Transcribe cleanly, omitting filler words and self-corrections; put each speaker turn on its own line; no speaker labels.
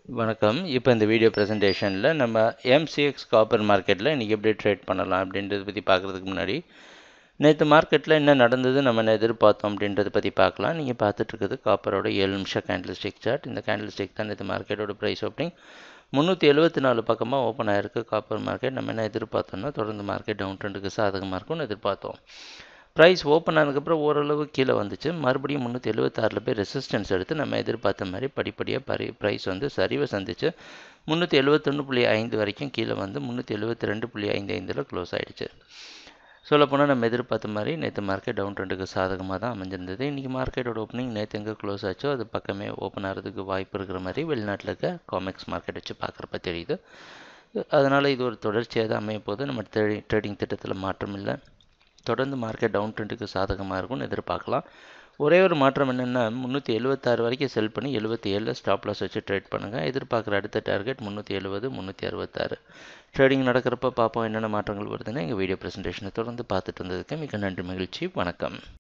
வணக்கம். இப்போ இந்த வீடியோ ப்ரெசன்டேஷனில் நம்ம எம்சிஎக்ஸ் காப்பர் மார்க்கெட்டில் இன்றைக்கி எப்படி ட்ரேட் பண்ணலாம் அப்படின்றத பற்றி பார்க்குறதுக்கு முன்னாடி நேற்று மார்க்கெட்டில் என்ன நடந்தது நம்ம எதிர்பார்த்தோம் அப்படின்றத பற்றி பார்க்கலாம். நீங்கள் பார்த்துட்ருக்குது காப்பரோட 7 நிமிஷம் கேண்டில் ஸ்டிக் சார்ட். இந்த கேண்டில் ஸ்டிக் தான் நேற்று மார்க்கெட்டோட ப்ரைஸ் ஓப்பனிங் 374 பக்கமாக ஓப்பன் ஆகிருக்கு காப்பர் மார்க்கெட். நம்ம என்ன எதிர்பார்த்தோம்னா தொடர்ந்து மார்க்கெட் டவுன் ட்ரெண்டுக்கு சாதகமாக இருக்கும்னு எதிர்பார்த்தோம். ப்ரைஸ் ஓப்பன் ஆனதுக்கப்புறம் ஓரளவு கீழே வந்துச்சு. மறுபடியும் 376 போய் ரெசிஸ்டன்ஸ் எடுத்து நம்ம எதிர்பார்த்த மாதிரி படிப்படியாக ப்ரைஸ் வந்து சரிவை சந்திச்சு 371.5 வரைக்கும் கீழே வந்து 372.55 க்ளோஸ் ஆகிடுச்சு. சொல்லப்போனால் நம்ம எதிர்பார்த்த மாதிரி நேற்று மார்க்கெட் டவுன் ட்ரெண்டுக்கு சாதகமாக தான் அமைஞ்சிருந்தது. இன்றைக்கி மார்க்கெட்டோட ஓப்பனிங் நேற்று எங்கே க்ளோஸ் ஆச்சோ அது பக்கமே ஓப்பன் ஆகிறதுக்கு வாய்ப்பு இருக்கிற மாதிரி வெளிநாட்டில் இருக்க காமெக்ஸ் மார்க்கெட் வச்சு பார்க்குறப்ப தெரியுது. அதனால் இது ஒரு தொடர்ச்சியாக தான் அமைய போது. நம்ம ட்ரேடிங் திட்டத்தில் மாற்றம் இல்லை. தொடர்ந்து மார்க்கெட் டவுன் ட்ரெண்டுக்கு சாதகமாக இருக்கும்னு எதிர்பார்க்கலாம். ஒரே ஒரு மாற்றம் என்னென்னா 376 வரைக்கும் செல் பண்ணி 77 ஸ்டாப் லாஸ் வச்சு ட்ரேட் பண்ணுங்கள். எதிர்பார்க்குற அடுத்த டார்கெட் 370 366. ட்ரேடிங் நடக்கிறப்ப பார்ப்போம் என்னென்ன மாற்றங்கள் வருதுன்னு. எங்கள் வீடியோ ப்ரெசன்டேஷனை தொடர்ந்து பார்த்துட்டு வந்ததுக்கு மிக நன்றி, மகிழ்ச்சி, வணக்கம்.